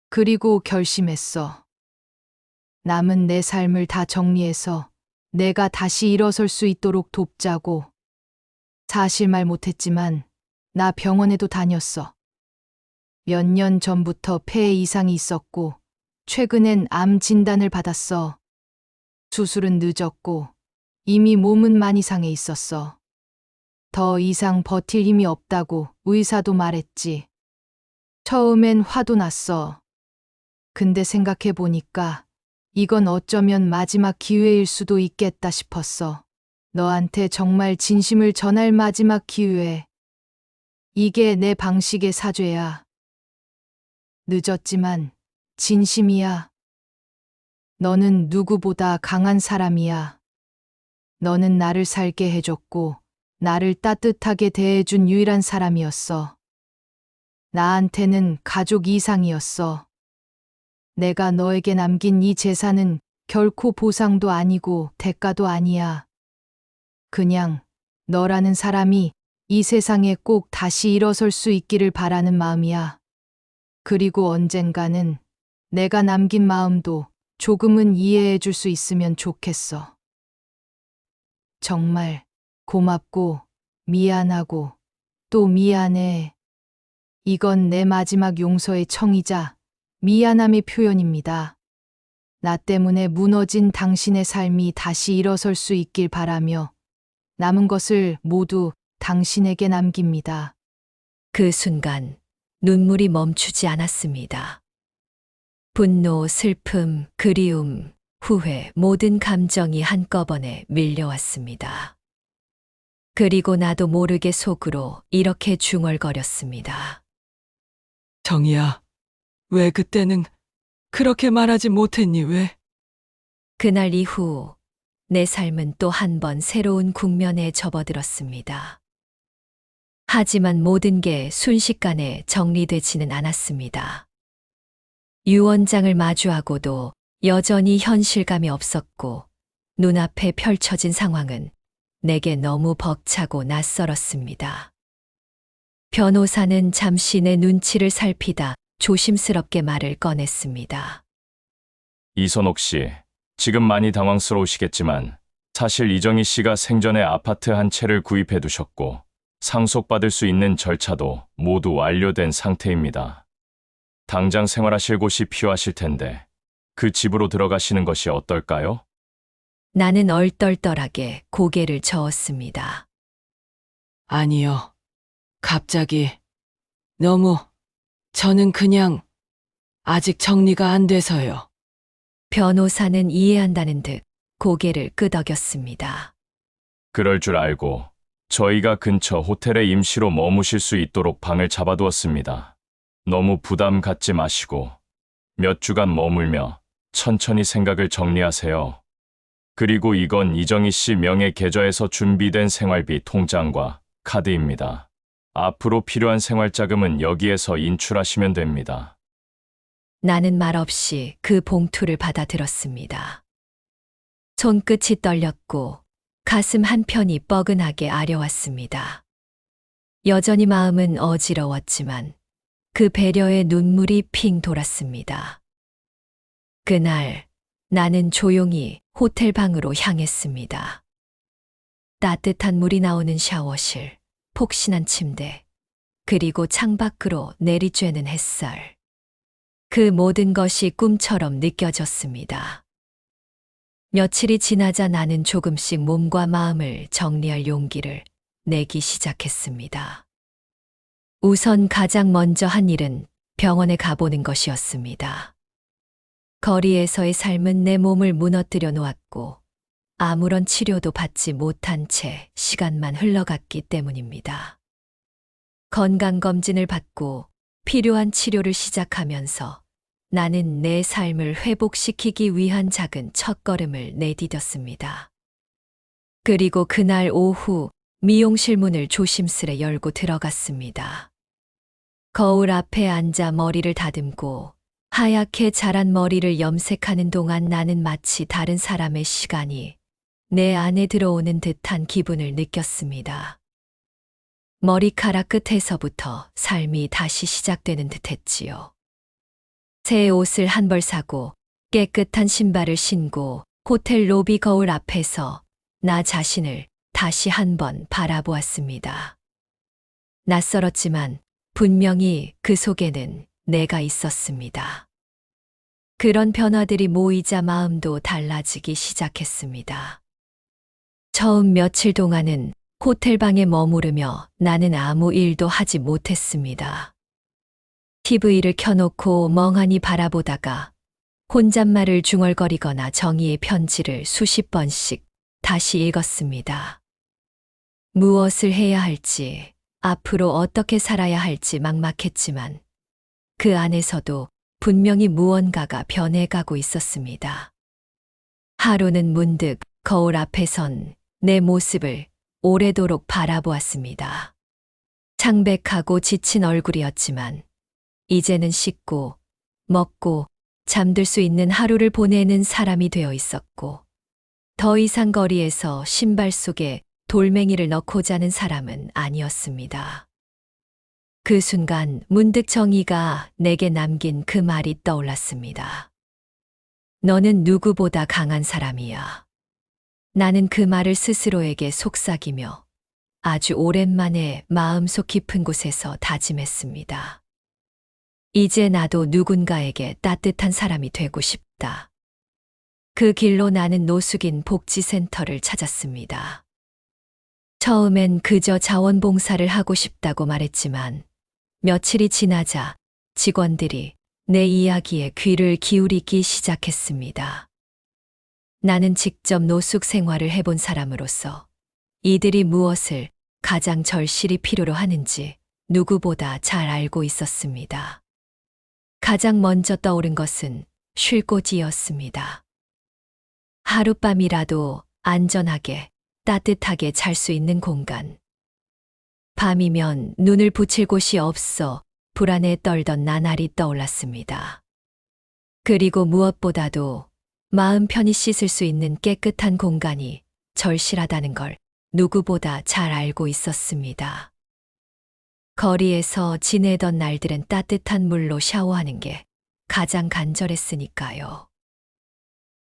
그리고 결심했어. 남은 내 삶을 다 정리해서 내가 다시 일어설 수 있도록 돕자고. 사실 말 못했지만 나 병원에도 다녔어. 몇 년 전부터 폐에 이상이 있었고 최근엔 암 진단을 받았어. 수술은 늦었고 이미 몸은 많이 상해 있었어. 더 이상 버틸 힘이 없다고 의사도 말했지. 처음엔 화도 났어. 근데 생각해 보니까 이건 어쩌면 마지막 기회일 수도 있겠다 싶었어. 너한테 정말 진심을 전할 마지막 기회. 이게 내 방식의 사죄야. 늦었지만 진심이야. 너는 누구보다 강한 사람이야. 너는 나를 살게 해줬고 나를 따뜻하게 대해준 유일한 사람이었어. 나한테는 가족 이상이었어. 내가 너에게 남긴 이 재산은 결코 보상도 아니고 대가도 아니야. 그냥 너라는 사람이 이 세상에 꼭 다시 일어설 수 있기를 바라는 마음이야. 그리고 언젠가는 내가 남긴 마음도 조금은 이해해 줄 수 있으면 좋겠어. 정말 고맙고 미안하고 또 미안해. 이건 내 마지막 용서의 청이자 미안함의 표현입니다. 나 때문에 무너진 당신의 삶이 다시 일어설 수 있길 바라며 남은 것을 모두 당신에게 남깁니다. 그 순간 눈물이 멈추지 않았습니다. 분노, 슬픔, 그리움, 후회, 모든 감정이 한꺼번에 밀려왔습니다. 그리고 나도 모르게 속으로 이렇게 중얼거렸습니다. 정이야, 왜 그때는 그렇게 말하지 못했니, 왜? 그날 이후 내 삶은 또 한 번 새로운 국면에 접어들었습니다. 하지만 모든 게 순식간에 정리되지는 않았습니다. 유 원장을 마주하고도 여전히 현실감이 없었고 눈앞에 펼쳐진 상황은 내게 너무 벅차고 낯설었습니다. 변호사는 잠시 내 눈치를 살피다 조심스럽게 말을 꺼냈습니다. 이선옥 씨, 지금 많이 당황스러우시겠지만 사실 이정희 씨가 생전에 아파트 한 채를 구입해 두셨고 상속받을 수 있는 절차도 모두 완료된 상태입니다. 당장 생활하실 곳이 필요하실 텐데 그 집으로 들어가시는 것이 어떨까요? 나는 얼떨떨하게 고개를 저었습니다. 아니요. 갑자기 저는 그냥 아직 정리가 안 돼서요. 변호사는 이해한다는 듯 고개를 끄덕였습니다. 그럴 줄 알고 저희가 근처 호텔에 임시로 머무실 수 있도록 방을 잡아두었습니다. 너무 부담 갖지 마시고 몇 주간 머물며 천천히 생각을 정리하세요. 그리고 이건 이정희 씨 명의 계좌에서 준비된 생활비 통장과 카드입니다. 앞으로 필요한 생활자금은 여기에서 인출하시면 됩니다. 나는 말없이 그 봉투를 받아들었습니다. 손끝이 떨렸고 가슴 한편이 뻐근하게 아려왔습니다. 여전히 마음은 어지러웠지만 그 배려에 눈물이 핑 돌았습니다. 그날 나는 조용히 호텔 방으로 향했습니다. 따뜻한 물이 나오는 샤워실, 폭신한 침대, 그리고 창밖으로 내리쬐는 햇살. 그 모든 것이 꿈처럼 느껴졌습니다. 며칠이 지나자 나는 조금씩 몸과 마음을 정리할 용기를 내기 시작했습니다. 우선 가장 먼저 한 일은 병원에 가보는 것이었습니다. 거리에서의 삶은 내 몸을 무너뜨려 놓았고 아무런 치료도 받지 못한 채 시간만 흘러갔기 때문입니다. 건강검진을 받고 필요한 치료를 시작하면서 나는 내 삶을 회복시키기 위한 작은 첫걸음을 내디뎠습니다. 그리고 그날 오후 미용실 문을 조심스레 열고 들어갔습니다. 거울 앞에 앉아 머리를 다듬고 하얗게 자란 머리를 염색하는 동안 나는 마치 다른 사람의 시간이 내 안에 들어오는 듯한 기분을 느꼈습니다. 머리카락 끝에서부터 삶이 다시 시작되는 듯했지요. 새 옷을 한 벌 사고 깨끗한 신발을 신고 호텔 로비 거울 앞에서 나 자신을 다시 한번 바라보았습니다. 낯설었지만 분명히 그 속에는 내가 있었습니다. 그런 변화들이 모이자 마음도 달라지기 시작했습니다. 처음 며칠 동안은 호텔방에 머무르며 나는 아무 일도 하지 못했습니다. TV를 켜놓고 멍하니 바라보다가 혼잣말을 중얼거리거나 정의의 편지를 수십 번씩 다시 읽었습니다. 무엇을 해야 할지, 앞으로 어떻게 살아야 할지 막막했지만 그 안에서도 분명히 무언가가 변해가고 있었습니다. 하루는 문득 거울 앞에 선 내 모습을 오래도록 바라보았습니다. 창백하고 지친 얼굴이었지만 이제는 씻고 먹고 잠들 수 있는 하루를 보내는 사람이 되어 있었고 더 이상 거리에서 신발 속에 돌멩이를 넣고 자는 사람은 아니었습니다. 그 순간 문득 정의가 내게 남긴 그 말이 떠올랐습니다. 너는 누구보다 강한 사람이야. 나는 그 말을 스스로에게 속삭이며 아주 오랜만에 마음속 깊은 곳에서 다짐했습니다. 이제 나도 누군가에게 따뜻한 사람이 되고 싶다. 그 길로 나는 노숙인 복지센터를 찾았습니다. 처음엔 그저 자원봉사를 하고 싶다고 말했지만 며칠이 지나자 직원들이 내 이야기에 귀를 기울이기 시작했습니다. 나는 직접 노숙 생활을 해본 사람으로서 이들이 무엇을 가장 절실히 필요로 하는지 누구보다 잘 알고 있었습니다. 가장 먼저 떠오른 것은 쉴 곳이었습니다. 하룻밤이라도 안전하게 따뜻하게 잘 수 있는 공간. 밤이면 눈을 붙일 곳이 없어 불안에 떨던 나날이 떠올랐습니다. 그리고 무엇보다도 마음 편히 씻을 수 있는 깨끗한 공간이 절실하다는 걸 누구보다 잘 알고 있었습니다. 거리에서 지내던 날들은 따뜻한 물로 샤워하는 게 가장 간절했으니까요.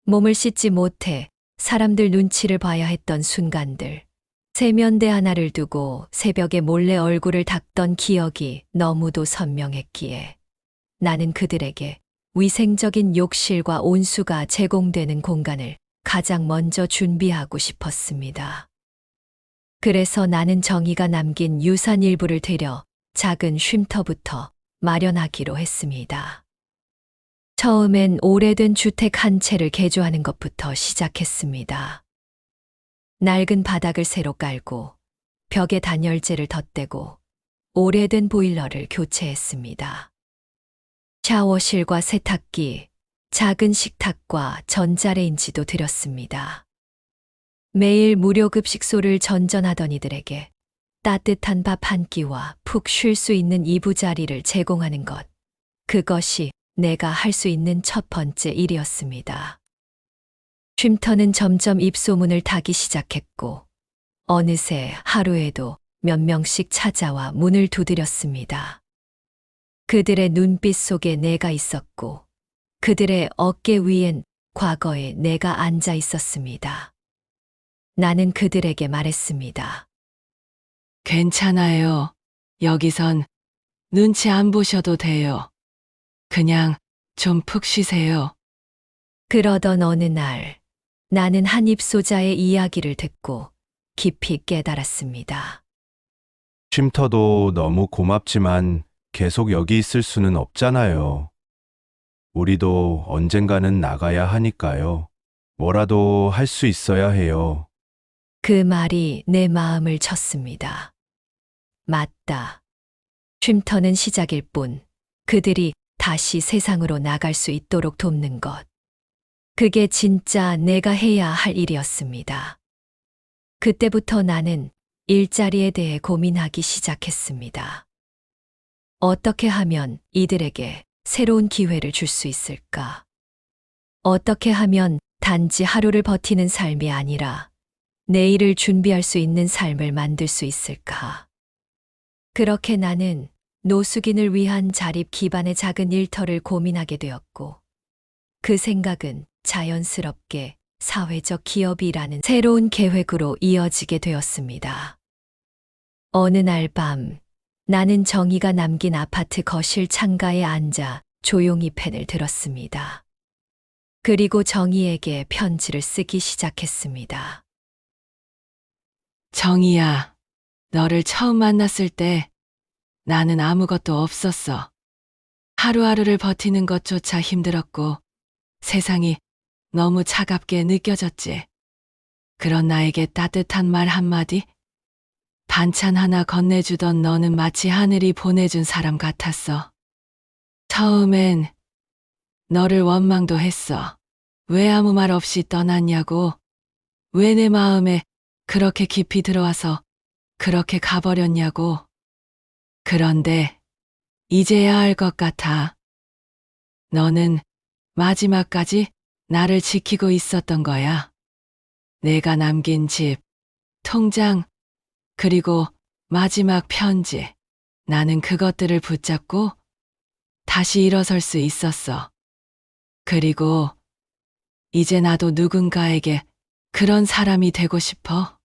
몸을 씻지 못해 사람들 눈치를 봐야 했던 순간들, 세면대 하나를 두고 새벽에 몰래 얼굴을 닦던 기억이 너무도 선명했기에 나는 그들에게 위생적인 욕실과 온수가 제공되는 공간을 가장 먼저 준비하고 싶었습니다. 그래서 나는 정의가 남긴 유산 일부를 들여 작은 쉼터부터 마련하기로 했습니다. 처음엔 오래된 주택 한 채를 개조하는 것부터 시작했습니다. 낡은 바닥을 새로 깔고 벽에 단열재를 덧대고 오래된 보일러를 교체했습니다. 샤워실과 세탁기, 작은 식탁과 전자레인지도 들였습니다. 매일 무료 급식소를 전전하던 이들에게 따뜻한 밥 한 끼와 푹 쉴 수 있는 이부자리를 제공하는 것, 그것이 내가 할 수 있는 첫 번째 일이었습니다. 쉼터는 점점 입소문을 타기 시작했고 어느새 하루에도 몇 명씩 찾아와 문을 두드렸습니다. 그들의 눈빛 속에 내가 있었고 그들의 어깨 위엔 과거에 내가 앉아 있었습니다. 나는 그들에게 말했습니다. 괜찮아요. 여기선 눈치 안 보셔도 돼요. 그냥 좀 푹 쉬세요. 그러던 어느 날 나는 한 입소자의 이야기를 듣고 깊이 깨달았습니다. 쉼터도 너무 고맙지만 계속 여기 있을 수는 없잖아요. 우리도 언젠가는 나가야 하니까요. 뭐라도 할 수 있어야 해요. 그 말이 내 마음을 쳤습니다. 맞다. 쉼터는 시작일 뿐 그들이 다시 세상으로 나갈 수 있도록 돕는 것. 그게 진짜 내가 해야 할 일이었습니다. 그때부터 나는 일자리에 대해 고민하기 시작했습니다. 어떻게 하면 이들에게 새로운 기회를 줄 수 있을까? 어떻게 하면 단지 하루를 버티는 삶이 아니라 내일을 준비할 수 있는 삶을 만들 수 있을까? 그렇게 나는 노숙인을 위한 자립 기반의 작은 일터를 고민하게 되었고, 그 생각은 자연스럽게 사회적 기업이라는 새로운 계획으로 이어지게 되었습니다. 어느 날 밤, 나는 정희가 남긴 아파트 거실 창가에 앉아 조용히 펜을 들었습니다. 그리고 정희에게 편지를 쓰기 시작했습니다. 정희야, 너를 처음 만났을 때 나는 아무것도 없었어. 하루하루를 버티는 것조차 힘들었고 세상이 너무 차갑게 느껴졌지. 그런 나에게 따뜻한 말 한마디? 반찬 하나 건네주던 너는 마치 하늘이 보내준 사람 같았어. 처음엔 너를 원망도 했어. 왜 아무 말 없이 떠났냐고. 왜 내 마음에 그렇게 깊이 들어와서 그렇게 가버렸냐고. 그런데 이제야 알 것 같아. 너는 마지막까지 나를 지키고 있었던 거야. 내가 남긴 집, 통장, 그리고 마지막 편지. 나는 그것들을 붙잡고 다시 일어설 수 있었어. 그리고 이제 나도 누군가에게 그런 사람이 되고 싶어.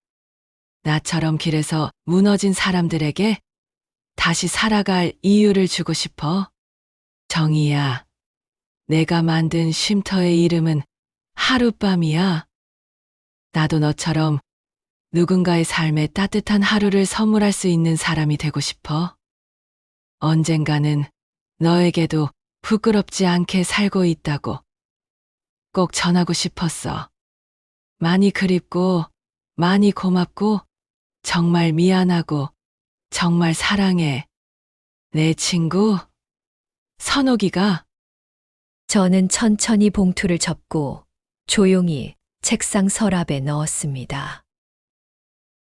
나처럼 길에서 무너진 사람들에게 다시 살아갈 이유를 주고 싶어. 정희야, 내가 만든 쉼터의 이름은 하룻밤이야. 나도 너처럼 누군가의 삶에 따뜻한 하루를 선물할 수 있는 사람이 되고 싶어. 언젠가는 너에게도 부끄럽지 않게 살고 있다고 꼭 전하고 싶었어. 많이 그립고, 많이 고맙고, 정말 미안하고, 정말 사랑해. 내 친구, 선옥이가. 저는 천천히 봉투를 접고 조용히 책상 서랍에 넣었습니다.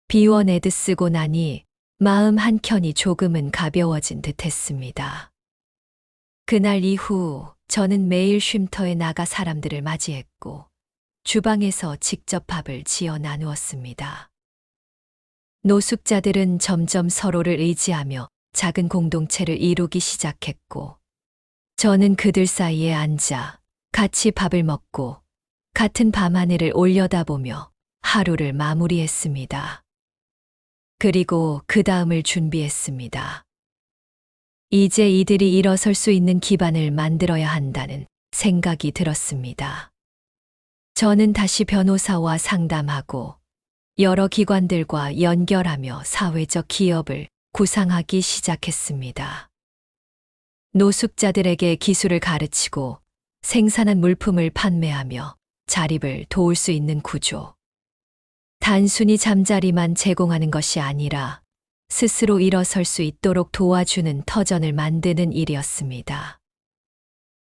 비워내듯 쓰고 나니 마음 한켠이 조금은 가벼워진 듯 했습니다. 그날 이후 저는 매일 쉼터에 나가 사람들을 맞이했고 주방에서 직접 밥을 지어 나누었습니다. 노숙자들은 점점 서로를 의지하며 작은 공동체를 이루기 시작했고 저는 그들 사이에 앉아 같이 밥을 먹고 같은 밤하늘을 올려다보며 하루를 마무리했습니다. 그리고 그 다음을 준비했습니다. 이제 이들이 일어설 수 있는 기반을 만들어야 한다는 생각이 들었습니다. 저는 다시 변호사와 상담하고 여러 기관들과 연결하며 사회적 기업을 구상하기 시작했습니다. 노숙자들에게 기술을 가르치고 생산한 물품을 판매하며 자립을 도울 수 있는 구조. 단순히 잠자리만 제공하는 것이 아니라 스스로 일어설 수 있도록 도와주는 터전을 만드는 일이었습니다.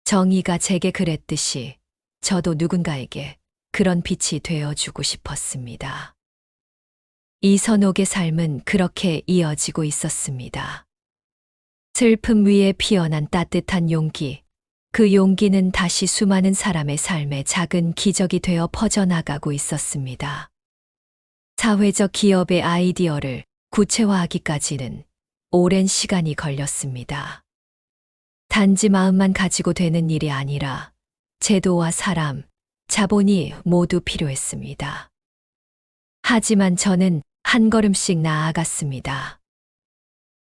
정의가 제게 그랬듯이 저도 누군가에게 그런 빛이 되어주고 싶었습니다. 이선옥의 삶은 그렇게 이어지고 있었습니다. 슬픔 위에 피어난 따뜻한 용기, 그 용기는 다시 수많은 사람의 삶에 작은 기적이 되어 퍼져나가고 있었습니다. 사회적 기업의 아이디어를 구체화하기까지는 오랜 시간이 걸렸습니다. 단지 마음만 가지고 되는 일이 아니라 제도와 사람, 자본이 모두 필요했습니다. 하지만 저는 한 걸음씩 나아갔습니다.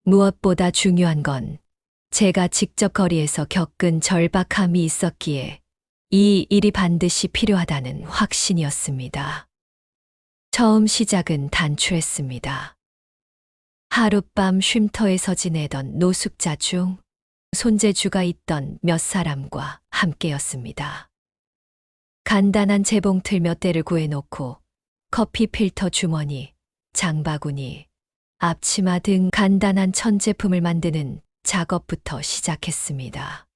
무엇보다 중요한 건 제가 직접 거리에서 겪은 절박함이 있었기에 이 일이 반드시 필요하다는 확신이었습니다. 처음 시작은 단추했습니다. 하룻밤 쉼터에서 지내던 노숙자 중 손재주가 있던 몇 사람과 함께였습니다. 간단한 재봉틀 몇 대를 구해놓고 커피 필터 주머니, 장바구니, 앞치마 등 간단한 천제품을 만드는 작업부터 시작했습니다.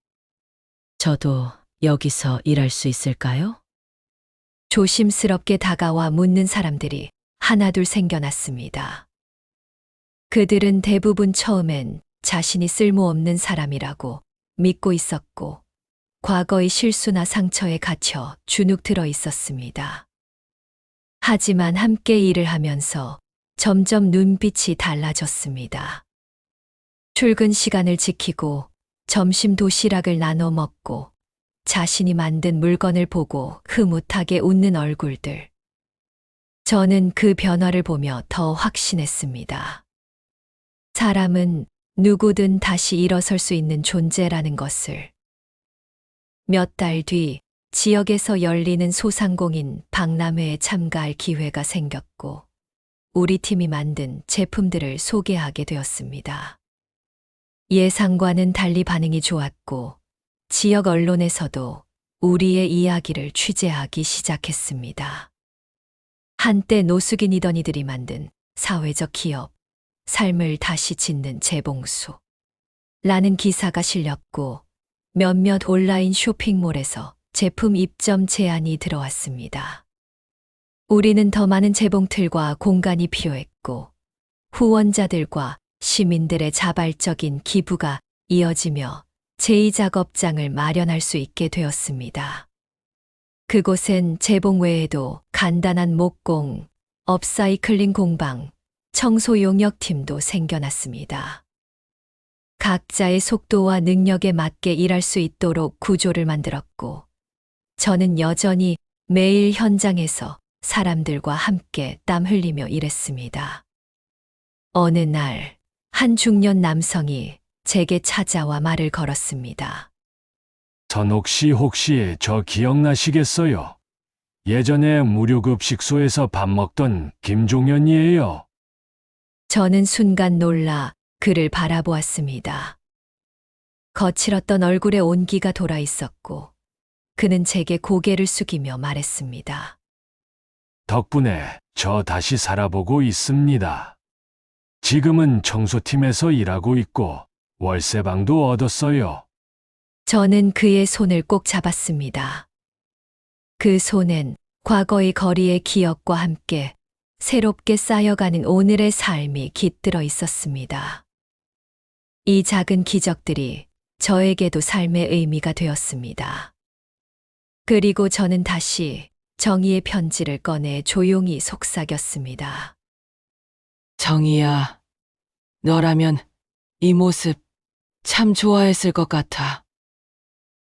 저도 여기서 일할 수 있을까요? 조심스럽게 다가와 묻는 사람들이 하나둘 생겨났습니다. 그들은 대부분 처음엔 자신이 쓸모없는 사람이라고 믿고 있었고, 과거의 실수나 상처에 갇혀 주눅 들어 있었습니다. 하지만 함께 일을 하면서 점점 눈빛이 달라졌습니다. 출근 시간을 지키고 점심 도시락을 나눠 먹고 자신이 만든 물건을 보고 흐뭇하게 웃는 얼굴들. 저는 그 변화를 보며 더 확신했습니다. 사람은 누구든 다시 일어설 수 있는 존재라는 것을. 몇 달 뒤 지역에서 열리는 소상공인 박람회에 참가할 기회가 생겼고, 우리 팀이 만든 제품들을 소개하게 되었습니다. 예상과는 달리 반응이 좋았고, 지역 언론에서도 우리의 이야기를 취재하기 시작했습니다. 한때 노숙인이던 이들이 만든 사회적 기업, 삶을 다시 짓는 재봉수 라는 기사가 실렸고, 몇몇 온라인 쇼핑몰에서 제품 입점 제안이 들어왔습니다. 우리는 더 많은 재봉틀과 공간이 필요했고, 후원자들과 시민들의 자발적인 기부가 이어지며 제2작업장을 마련할 수 있게 되었습니다. 그곳엔 재봉 외에도 간단한 목공, 업사이클링 공방, 청소 용역팀도 생겨났습니다. 각자의 속도와 능력에 맞게 일할 수 있도록 구조를 만들었고, 저는 여전히 매일 현장에서 사람들과 함께 땀 흘리며 일했습니다. 어느 날, 한 중년 남성이 제게 찾아와 말을 걸었습니다. 선옥 씨 혹시 저 기억나시겠어요? 예전에 무료급식소에서 밥 먹던 김종현이에요. 저는 순간 놀라 그를 바라보았습니다. 거칠었던 얼굴에 온기가 돌아 있었고, 그는 제게 고개를 숙이며 말했습니다. 덕분에 저 다시 살아보고 있습니다. 지금은 청소팀에서 일하고 있고 월세방도 얻었어요. 저는 그의 손을 꼭 잡았습니다. 그 손엔 과거의 거리의 기억과 함께 새롭게 쌓여가는 오늘의 삶이 깃들어 있었습니다. 이 작은 기적들이 저에게도 삶의 의미가 되었습니다. 그리고 저는 다시 정의의 편지를 꺼내 조용히 속삭였습니다. 정희야, 너라면 이 모습 참 좋아했을 것 같아.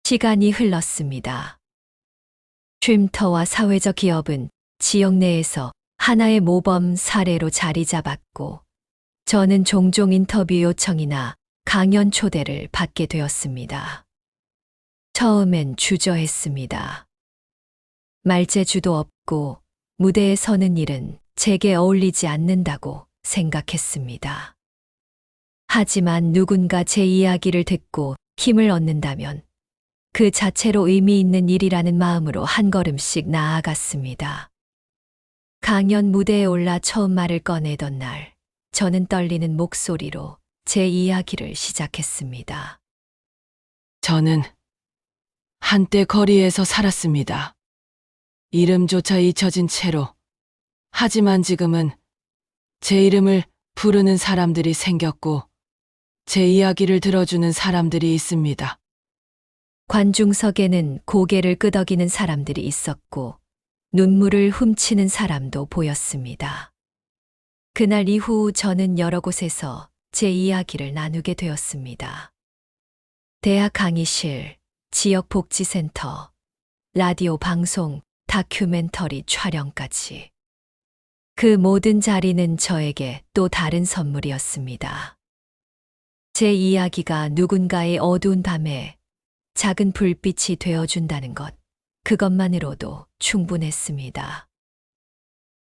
시간이 흘렀습니다. 쉼터와 사회적 기업은 지역 내에서 하나의 모범 사례로 자리 잡았고, 저는 종종 인터뷰 요청이나 강연 초대를 받게 되었습니다. 처음엔 주저했습니다. 말재주도 없고 무대에 서는 일은 제게 어울리지 않는다고 생각했습니다. 하지만 누군가 제 이야기를 듣고 힘을 얻는다면 그 자체로 의미 있는 일이라는 마음으로 한 걸음씩 나아갔습니다. 강연 무대에 올라 처음 말을 꺼내던 날, 저는 떨리는 목소리로 제 이야기를 시작했습니다. 저는 한때 거리에서 살았습니다. 이름조차 잊혀진 채로. 하지만 지금은 제 이름을 부르는 사람들이 생겼고, 제 이야기를 들어주는 사람들이 있습니다. 관중석에는 고개를 끄덕이는 사람들이 있었고, 눈물을 훔치는 사람도 보였습니다. 그날 이후 저는 여러 곳에서 제 이야기를 나누게 되었습니다. 대학 강의실, 지역 복지센터, 라디오 방송, 다큐멘터리 촬영까지. 그 모든 자리는 저에게 또 다른 선물이었습니다. 제 이야기가 누군가의 어두운 밤에 작은 불빛이 되어준다는 것, 그것만으로도 충분했습니다.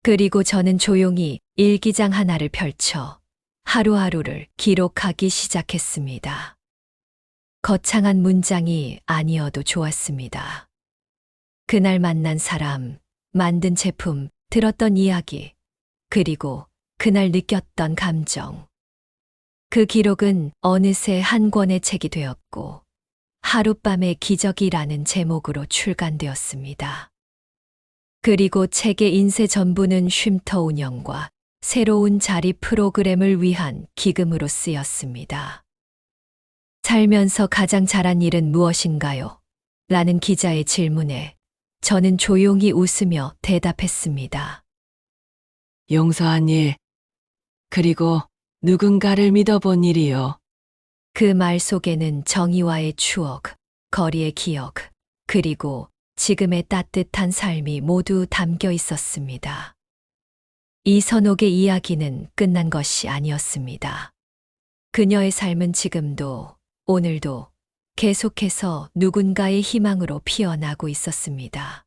그리고 저는 조용히 일기장 하나를 펼쳐 하루하루를 기록하기 시작했습니다. 거창한 문장이 아니어도 좋았습니다. 그날 만난 사람, 만든 제품, 들었던 이야기, 그리고 그날 느꼈던 감정. 그 기록은 어느새 한 권의 책이 되었고, 하룻밤의 기적이라는 제목으로 출간되었습니다. 그리고 책의 인쇄 전부는 쉼터 운영과 새로운 자립 프로그램을 위한 기금으로 쓰였습니다. 살면서 가장 잘한 일은 무엇인가요? 라는 기자의 질문에 저는 조용히 웃으며 대답했습니다. 용서한 일, 그리고 누군가를 믿어본 일이요. 그 말 속에는 정의와의 추억, 거리의 기억, 그리고 지금의 따뜻한 삶이 모두 담겨 있었습니다. 이선옥의 이야기는 끝난 것이 아니었습니다. 그녀의 삶은 지금도, 오늘도 계속해서 누군가의 희망으로 피어나고 있었습니다.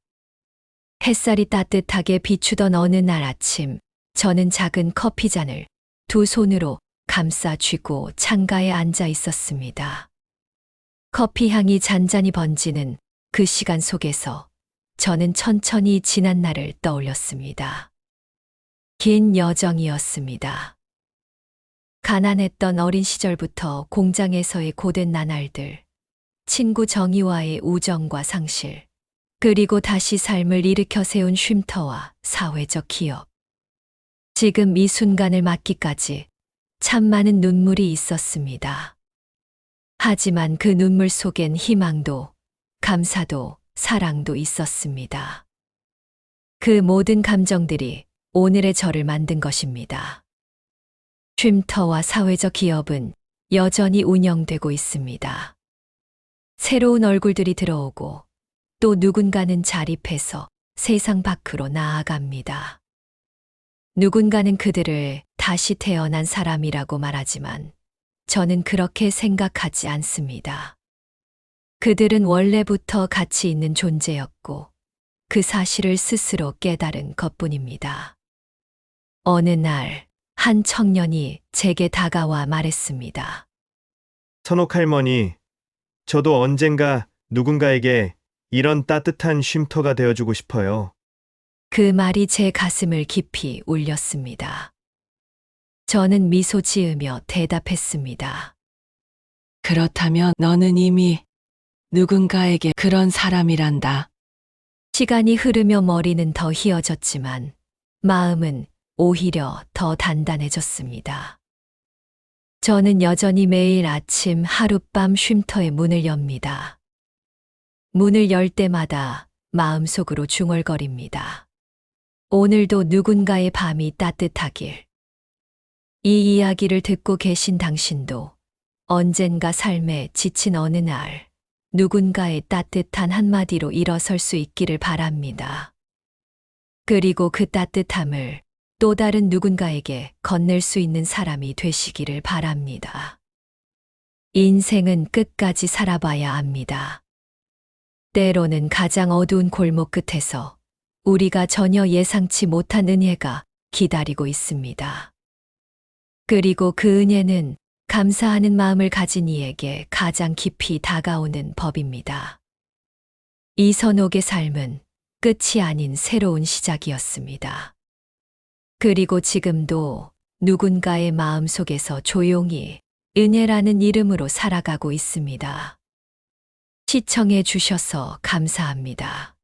햇살이 따뜻하게 비추던 어느 날 아침, 저는 작은 커피잔을 두 손으로 감싸 쥐고 창가에 앉아 있었습니다. 커피 향이 잔잔히 번지는 그 시간 속에서 저는 천천히 지난 날을 떠올렸습니다. 긴 여정이었습니다. 가난했던 어린 시절부터 공장에서의 고된 나날들, 친구 정의와의 우정과 상실, 그리고 다시 삶을 일으켜 세운 쉼터와 사회적 기업. 지금 이 순간을 맞기까지 참 많은 눈물이 있었습니다. 하지만 그 눈물 속엔 희망도, 감사도, 사랑도 있었습니다. 그 모든 감정들이 오늘의 저를 만든 것입니다. 쉼터와 사회적 기업은 여전히 운영되고 있습니다. 새로운 얼굴들이 들어오고 또 누군가는 자립해서 세상 밖으로 나아갑니다. 누군가는 그들을 다시 태어난 사람이라고 말하지만 저는 그렇게 생각하지 않습니다. 그들은 원래부터 가치 있는 존재였고 그 사실을 스스로 깨달은 것뿐입니다. 어느 날, 한 청년이 제게 다가와 말했습니다. 선옥 할머니, 저도 언젠가 누군가에게 이런 따뜻한 쉼터가 되어주고 싶어요. 그 말이 제 가슴을 깊이 울렸습니다. 저는 미소 지으며 대답했습니다. 그렇다면 너는 이미 누군가에게 그런 사람이란다. 시간이 흐르며 머리는 더 희어졌지만 마음은 오히려 더 단단해졌습니다. 저는 여전히 매일 아침 하룻밤 쉼터의 문을 엽니다. 문을 열 때마다 마음속으로 중얼거립니다. 오늘도 누군가의 밤이 따뜻하길. 이 이야기를 듣고 계신 당신도 언젠가 삶에 지친 어느 날 누군가의 따뜻한 한마디로 일어설 수 있기를 바랍니다. 그리고 그 따뜻함을 또 다른 누군가에게 건넬 수 있는 사람이 되시기를 바랍니다. 인생은 끝까지 살아봐야 합니다. 때로는 가장 어두운 골목 끝에서 우리가 전혀 예상치 못한 은혜가 기다리고 있습니다. 그리고 그 은혜는 감사하는 마음을 가진 이에게 가장 깊이 다가오는 법입니다. 이선옥의 삶은 끝이 아닌 새로운 시작이었습니다. 그리고 지금도 누군가의 마음 속에서 조용히 은혜라는 이름으로 살아가고 있습니다. 시청해 주셔서 감사합니다.